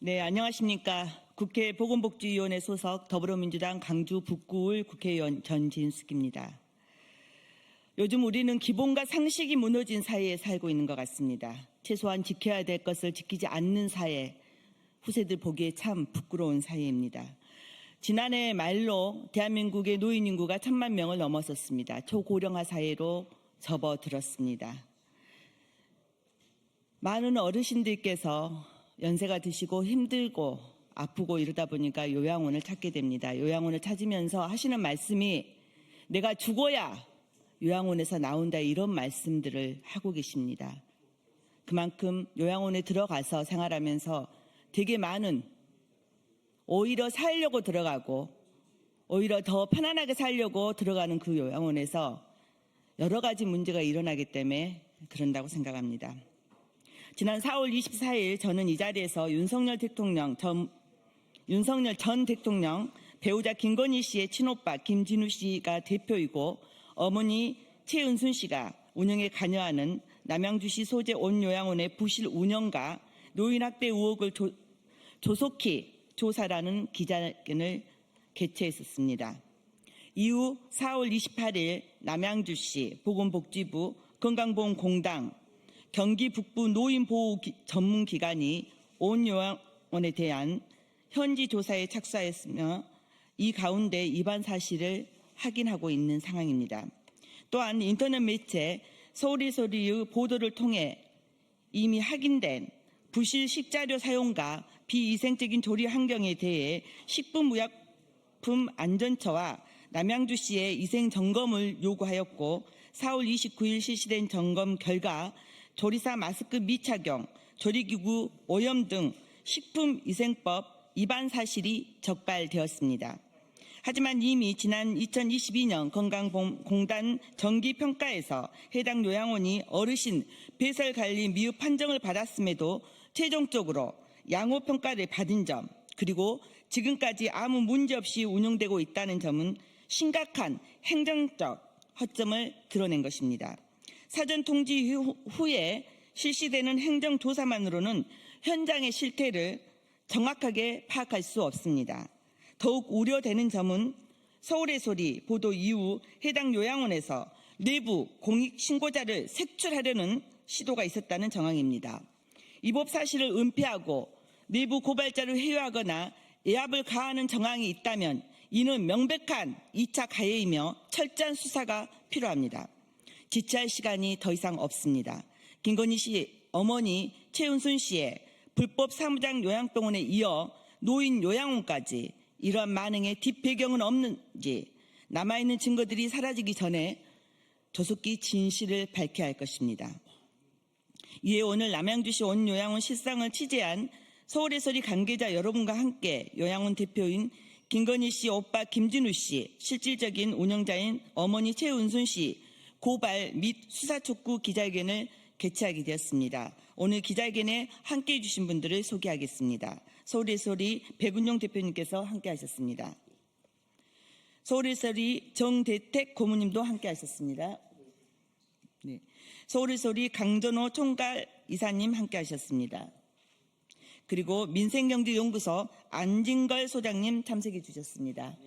네, 안녕하십니까. 국회 보건복지위원회 소속 더불어민주당 강주 북구을 국회의원 전진숙입니다. 요즘 우리는 기본과 상식이 무너진 사회에 살고 있는 것 같습니다. 최소한 지켜야 될 것을 지키지 않는 사회, 후세들 보기에 참 부끄러운 사회입니다. 지난해 말로 대한민국의 노인 인구가 1,000만 명을 넘어섰습니다. 초고령화 사회로 접어들었습니다. 많은 어르신들께서 연세가 드시고 힘들고 아프고 이러다 보니까 요양원을 찾게 됩니다. 요양원을 찾으면서 하시는 말씀이 내가 죽어야 요양원에서 나온다, 이런 말씀들을 하고 계십니다. 그만큼 요양원에 들어가서 생활하면서 되게 많은, 오히려 살려고 들어가고 오히려 더 편안하게 살려고 들어가는 그 요양원에서 여러 가지 문제가 일어나기 때문에 그런다고 생각합니다. 지난 4월 24일 저는 이 자리에서 윤석열 전 대통령 배우자 김건희 씨의 친오빠 김진우 씨가 대표이고 어머니 최은순 씨가 운영에 관여하는 남양주시 소재 온요양원의 부실 운영과 노인학대 의혹을 조속히 조사라는 기자회견을 개최했었습니다. 이후 4월 28일 남양주시 보건복지부 건강보험공단 경기 북부 노인보호 전문기관이 온요양원에 대한 현지 조사에 착수하였으며 이 가운데 위반 사실을 확인하고 있는 상황입니다. 또한 인터넷 매체 서울의 소리의 보도를 통해 이미 확인된 부실 식자료 사용과 비위생적인 조리 환경에 대해 식품의약품 안전처와 남양주시에 위생 점검을 요구하였고 4월 29일 실시된 점검 결과 조리사 마스크 미착용, 조리기구 오염 등 식품위생법 위반 사실이 적발되었습니다. 하지만 이미 지난 2022년 건강보험공단 정기평가에서 해당 요양원이 어르신 배설관리 미흡 판정을 받았음에도 최종적으로 양호평가를 받은 점, 그리고 지금까지 아무 문제 없이 운영되고 있다는 점은 심각한 행정적 허점을 드러낸 것입니다. 사전 통지 후에 실시되는 행정조사만으로는 현장의 실태를 정확하게 파악할 수 없습니다. 더욱 우려되는 점은 서울의 소리 보도 이후 해당 요양원에서 내부 공익신고자를 색출하려는 시도가 있었다는 정황입니다. 위법 사실을 은폐하고 내부 고발자를 회유하거나 외압을 가하는 정황이 있다면 이는 명백한 2차 가해이며 철저한 수사가 필요합니다. 지체할 시간이 더 이상 없습니다. 김건희 씨 어머니 최은순 씨의 불법 사무장 요양병원에 이어 노인 요양원까지 이러한 만행의 뒷배경은 없는지 남아있는 증거들이 사라지기 전에 조속히 진실을 밝혀야 할 것입니다. 이에 오늘 남양주시 온요양원 실상을 취재한 서울의 소리 관계자 여러분과 함께 요양원 대표인 김건희 씨 오빠 김진우 씨, 실질적인 운영자인 어머니 최은순 씨 고발 및 수사 촉구 기자회견을 개최하게 되었습니다. 오늘 기자회견에 함께해 주신 분들을 소개하겠습니다. 서울의 소리 백운용 대표님께서 함께하셨습니다. 서울의 소리 정대택 고문님도 함께하셨습니다. 네. 서울의 소리 강전호 총괄 이사님 함께하셨습니다. 그리고 민생경제연구소 안진걸 소장님 참석해 주셨습니다.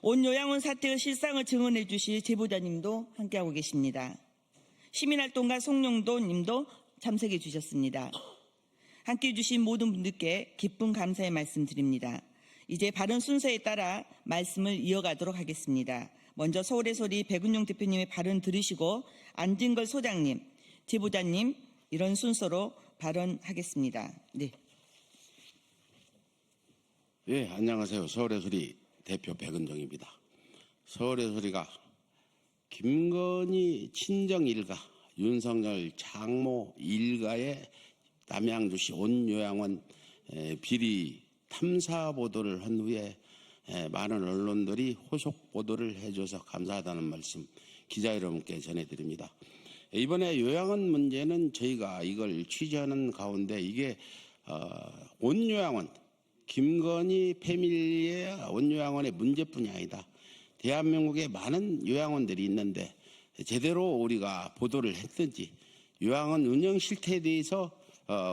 온요양원 사태의 실상을 증언해 주실 제보자님도 함께하고 계십니다. 시민활동가 송영도 님도 참석해 주셨습니다. 함께해 주신 모든 분들께 기쁜 감사의 말씀 드립니다. 이제 바른 순서에 따라 말씀을 이어가도록 하겠습니다. 먼저 서울의 소리 백운용 대표님의 발언 들으시고 안진걸 소장님, 제보자님 이런 순서로 발언하겠습니다. 네. 네, 안녕하세요. 서울의 소리 대표 백은정입니다. 서울의 소리가 김건희 친정 일가, 윤석열 장모 일가의 남양주시 온요양원 비리 탐사 보도를 한 후에 많은 언론들이 호속 보도를 해줘서 감사하다는 말씀 기자 여러분께 전해드립니다. 이번에 요양원 문제는 저희가 이걸 취재하는 가운데 이게 온요양원, 김건희 패밀리의 온요양원의 문제뿐이 아니다. 대한민국에 많은 요양원들이 있는데 제대로 우리가 보도를 했든지 요양원 운영 실태에 대해서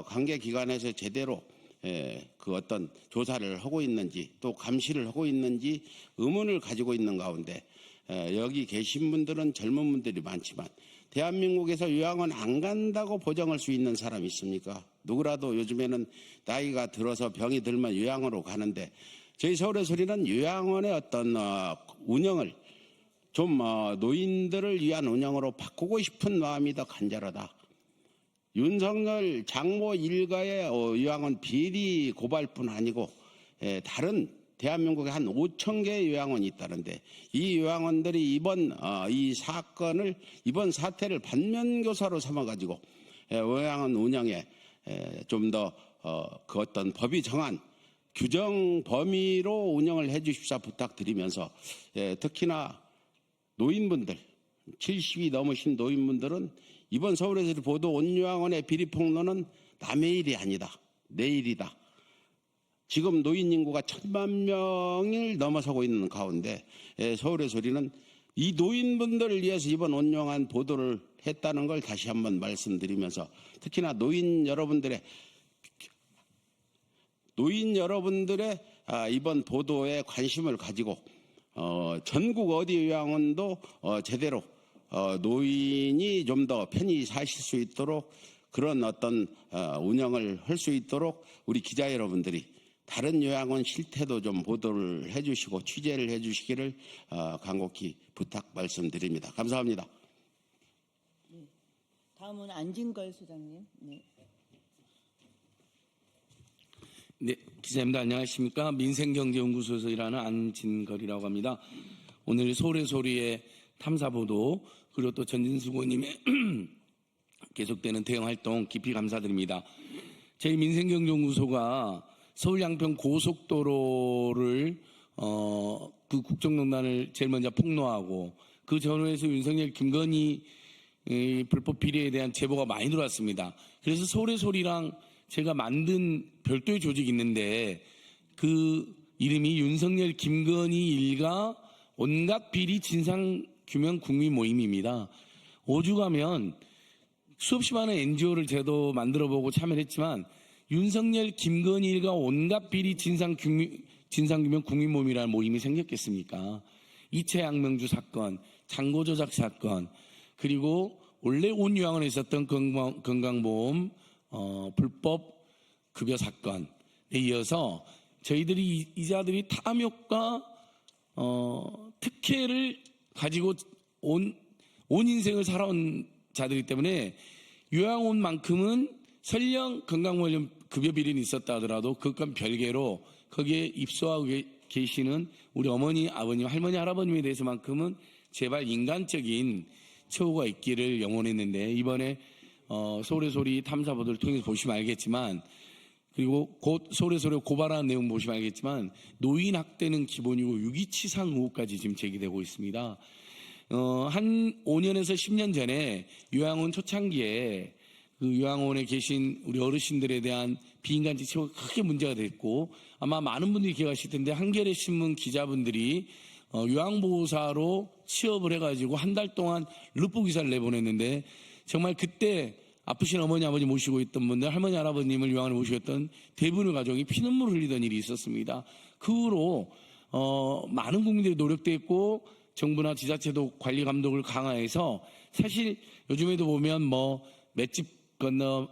관계기관에서 제대로 그 어떤 조사를 하고 있는지 또 감시를 하고 있는지 의문을 가지고 있는 가운데 여기 계신 분들은 젊은 분들이 많지만 대한민국에서 요양원 안 간다고 보장할 수 있는 사람이 있습니까? 누구라도 요즘에는 나이가 들어서 병이 들면 요양원으로 가는데 저희 서울의 소리는 요양원의 어떤 운영을 좀 노인들을 위한 운영으로 바꾸고 싶은 마음이 더 간절하다. 윤석열 장모 일가의 요양원 비리 고발뿐 아니고 다른 대한민국에 한 5천 개의 요양원이 있다는데 이 요양원들이 이 사건을 이번 사태를 반면교사로 삼아가지고 요양원 운영에 좀 더 그 어떤 법이 정한 규정 범위로 운영을 해 주십사 부탁드리면서 특히나 노인분들 70이 넘으신 노인분들은 이번 서울에서 보도 온 요양원의 비리 폭로는 남의 일이 아니다. 내 일이다. 지금 노인 인구가 1,000만 명을 넘어서고 있는 가운데 서울의 소리는 이 노인분들을 위해서 이번 온용한 보도를 했다는 걸 다시 한번 말씀드리면서 특히나 노인 여러분들의 이번 보도에 관심을 가지고 전국 어디 요양원도 제대로 노인이 좀 더 편히 사실 수 있도록 그런 어떤 운영을 할 수 있도록 우리 기자 여러분들이 다른 요양원 실태도 좀 보도를 해주시고 취재를 해주시기를 간곡히 부탁 말씀드립니다. 감사합니다. 네. 다음은 안진걸 소장님. 네. 네, 기자입니다. 안녕하십니까? 민생경제연구소에서 일하는 안진걸이라고 합니다. 오늘 서울의 소리의 탐사보도 그리고 또 전진수 의원님의 계속되는 대응 활동 깊이 감사드립니다. 저희 민생경제연구소가 서울 양평 고속도로를 그 국정농단을 제일 먼저 폭로하고 그 전후에서 윤석열 김건희 불법 비리에 대한 제보가 많이 들어왔습니다. 그래서 서울의 소리랑 제가 만든 별도의 조직이 있는데 그 이름이 윤석열 김건희 일가 온갖 비리 진상규명 국민 모임입니다. 5주 가면 수없이 많은 NGO를 제도 만들어보고 참여를 했지만 윤석열 김건희 일가 온갖 비리 진상규명 국민 모임이라는 모임이 생겼겠습니까? 이채 양명주 사건, 잔고 조작 사건, 그리고 원래 온 요양원에 있었던 건강보험 불법 급여 사건에 이어서 저희들이 이자들이 탐욕과 특혜를 가지고 온 인생을 살아온 자들이기 때문에 요양원만큼은 설령 건강보험 급여 비리는 있었다 하더라도 그것과 별개로 거기에 입소하고 계시는 우리 어머니, 아버님, 할머니, 할아버님에 대해서만큼은 제발 인간적인 처우가 있기를 영원했는데 이번에 서울의 소리 탐사보도를 통해서 보시면 알겠지만 그리고 곧 서울의 소리 고발하는 내용 보시면 알겠지만 노인 학대는 기본이고 유기치상 의혹까지 지금 제기되고 있습니다. 한 5년에서 10년 전에 요양원 초창기에 그 요양원에 계신 우리 어르신들에 대한 비인간적 처우가 크게 문제가 됐고 아마 많은 분들이 기억하실 텐데 한겨레 신문 기자분들이 요양보호사로 취업을 해가지고 한 달 동안 르포 기사를 내보냈는데 정말 그때 아프신 어머니 아버지 모시고 있던 분들 할머니 할아버님을 요양원에 모시고 있던 대부분의 가족이 피눈물을 흘리던 일이 있었습니다. 그 후로 많은 국민들이 노력됐고 정부나 지자체도 관리 감독을 강화해서 사실 요즘에도 보면 맷집 건너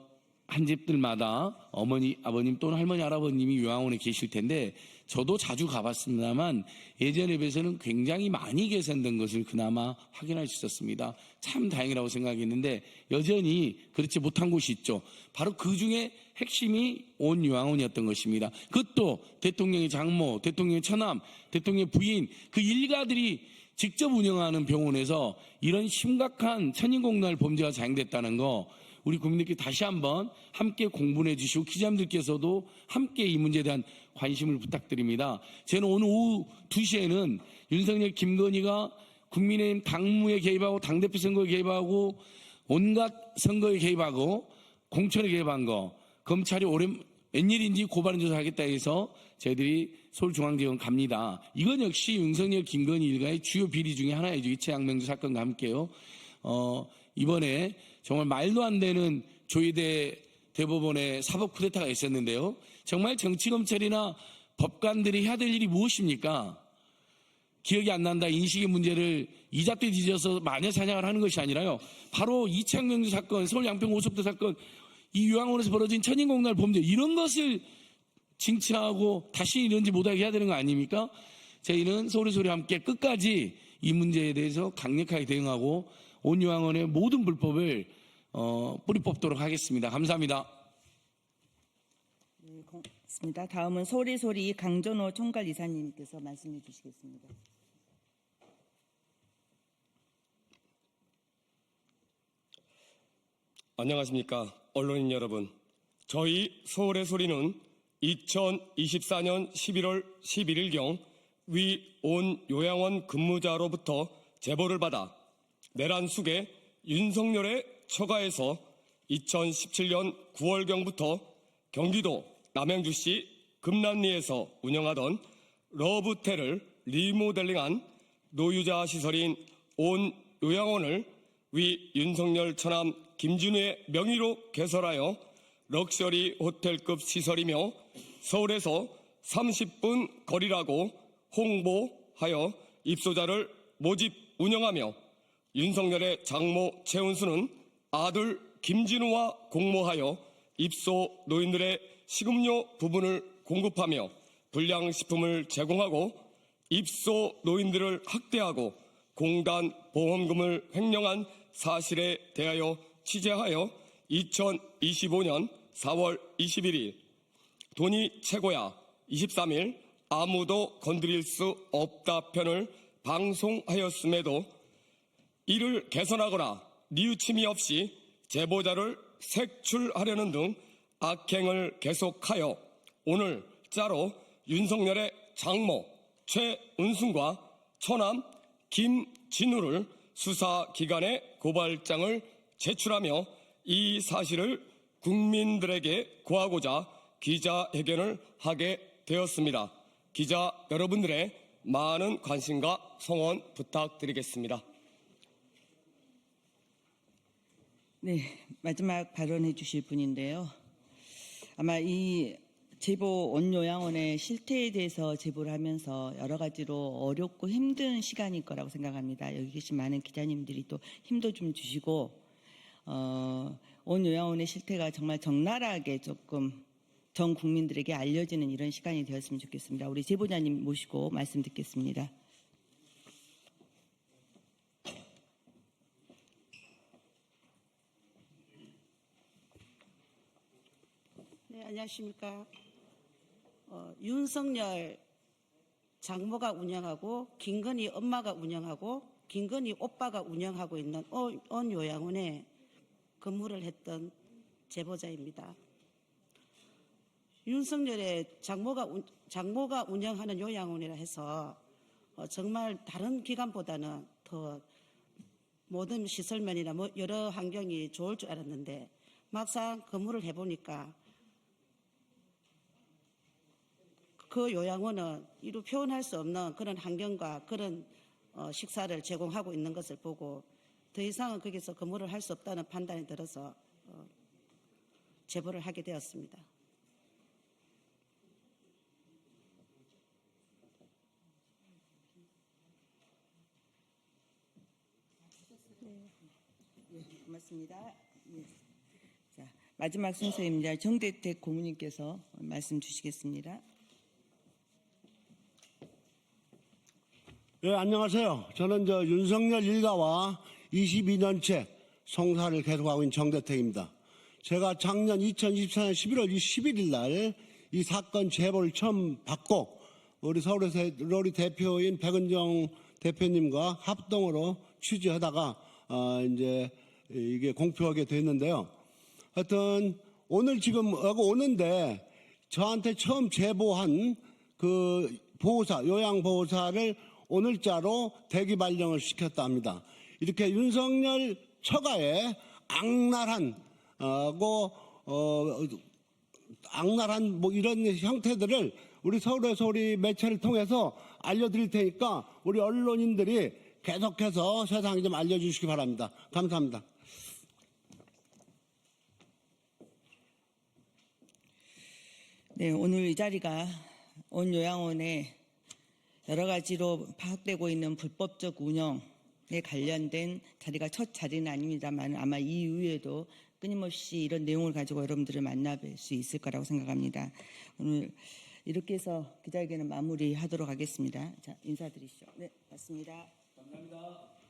한 집들마다 어머니 아버님 또는 할머니 할아버님이 요양원에 계실 텐데 저도 자주 가봤습니다만 예전에 비해서는 굉장히 많이 개선된 것을 그나마 확인할 수 있었습니다. 참 다행이라고 생각했는데 여전히 그렇지 못한 곳이 있죠. 바로 그 중에 핵심이 온 요양원이었던 것입니다. 그것도 대통령의 장모, 대통령의 처남, 대통령의 부인 그 일가들이 직접 운영하는 병원에서 이런 심각한 천인공날 범죄가 자행됐다는 거 우리 국민들께 다시 한번 함께 공분해 주시고 기자님들께서도 함께 이 문제에 대한 관심을 부탁드립니다. 저는 오늘 오후 2시에는 윤석열 김건희가 국민의힘 당무에 개입하고 당대표 선거에 개입하고 온갖 선거에 개입하고 공천에 개입한 거 검찰이 웬일인지 고발인 조사하겠다 해서 저희들이 서울중앙지검 갑니다. 이건 역시 윤석열 김건희 일가의 주요 비리 중에 하나이죠. 이채 양명주 사건과 함께요. 이번에 정말 말도 안 되는 조희대 대법원에 사법 쿠데타가 있었는데요. 정말 정치검찰이나 법관들이 해야 될 일이 무엇입니까? 기억이 안 난다 인식의 문제를 이잣대 뒤져서 마녀 사냥을 하는 것이 아니라요. 바로 이창명주 사건, 서울 양평 오속도 사건, 이 요양원에서 벌어진 천인공날 범죄 이런 것을 징치하고 다시 이런지 못하게 해야 되는 거 아닙니까? 저희는 소리소리 함께 끝까지 이 문제에 대해서 강력하게 대응하고 온 요양원의 모든 불법을 뿌리 뽑도록 하겠습니다. 감사합니다. 네, 고맙습니다. 다음은 소리소리 강전호 총괄이사님께서 말씀해 주시겠습니다. 안녕하십니까 언론인 여러분. 저희 서울의 소리는 2024년 11월 11일경 위 온 요양원 근무자로부터 제보를 받아 내란 숙의 윤석열의 처가에서 2017년 9월경부터 경기도 남양주시 금란리에서 운영하던 러브텔을 리모델링한 노유자 시설인 온 요양원을 위 윤석열 처남 김진우의 명의로 개설하여 럭셔리 호텔급 시설이며 서울에서 30분 거리라고 홍보하여 입소자를 모집 운영하며 윤석열의 장모 최은수는 아들 김진우와 공모하여 입소 노인들의 식음료 부분을 공급하며 불량식품을 제공하고 입소 노인들을 학대하고 공단 보험금을 횡령한 사실에 대하여 취재하여 2025년 4월 21일 돈이 최고야 23일 아무도 건드릴 수 없다 편을 방송하였음에도 이를 개선하거나 뉘우침이 없이 제보자를 색출하려는 등 악행을 계속하여 오늘자로 윤석열의 장모 최은순과 처남 김진우를 수사기관에 고발장을 제출하며 이 사실을 국민들에게 고하고자 기자회견을 하게 되었습니다. 기자 여러분들의 많은 관심과 성원 부탁드리겠습니다. 네, 마지막 발언해 주실 분인데요. 아마 이 제보 온 요양원의 실태에 대해서 제보를 하면서 여러 가지로 어렵고 힘든 시간일 거라고 생각합니다. 여기 계신 많은 기자님들이 또 힘도 좀 주시고 온 요양원의 실태가 정말 적나라하게 조금 전 국민들에게 알려지는 이런 시간이 되었으면 좋겠습니다. 우리 제보자님 모시고 말씀 듣겠습니다. 네, 안녕하십니까. 윤석열 장모가 운영하고 김건희 엄마가 운영하고 김건희 오빠가 운영하고 있는 온 요양원에 근무를 했던 제보자입니다. 윤석열의 장모가 운영하는 요양원이라 해서 정말 다른 기관보다는 더 모든 시설면이나 여러 환경이 좋을 줄 알았는데 막상 근무를 해보니까 그 요양원은 이루 표현할 수 없는 그런 환경과 그런 식사를 제공하고 있는 것을 보고 더 이상은 거기서 근무를 할 수 없다는 판단이 들어서 제보를 하게 되었습니다. 고맙습니다. 예. 자, 마지막 순서입니다. 정대택 고문님께서 말씀 주시겠습니다. 예, 안녕하세요. 저는 윤석열 일가와 22년째 송사를 계속하고 있는 정대택입니다. 제가 작년 2024년 11월 11일 날 이 사건 제보를 처음 받고 우리 서울에서 우리 대표인 백은정 대표님과 합동으로 취재하다가 이제 이게 공표하게 됐는데요. 하여튼 오늘 지금 오는데 저한테 처음 제보한 그 보호사, 요양보호사를 오늘자로 대기 발령을 시켰다 합니다. 이렇게 윤석열 처가에 악랄한 악랄한 이런 형태들을 우리 서울에서 우리 매체를 통해서 알려드릴 테니까 우리 언론인들이 계속해서 세상에 좀 알려주시기 바랍니다. 감사합니다. 네, 오늘 이 자리가 온 요양원에 여러 가지로 파악되고 있는 불법적 운영에 관련된 자리가 첫 자리는 아닙니다만 아마 이후에도 끊임없이 이런 내용을 가지고 여러분들을 만나뵐 수 있을 거라고 생각합니다. 오늘 이렇게 해서 기자회견을 마무리하도록 하겠습니다. 자, 인사드리시죠. 네, 맞습니다. 감사합니다.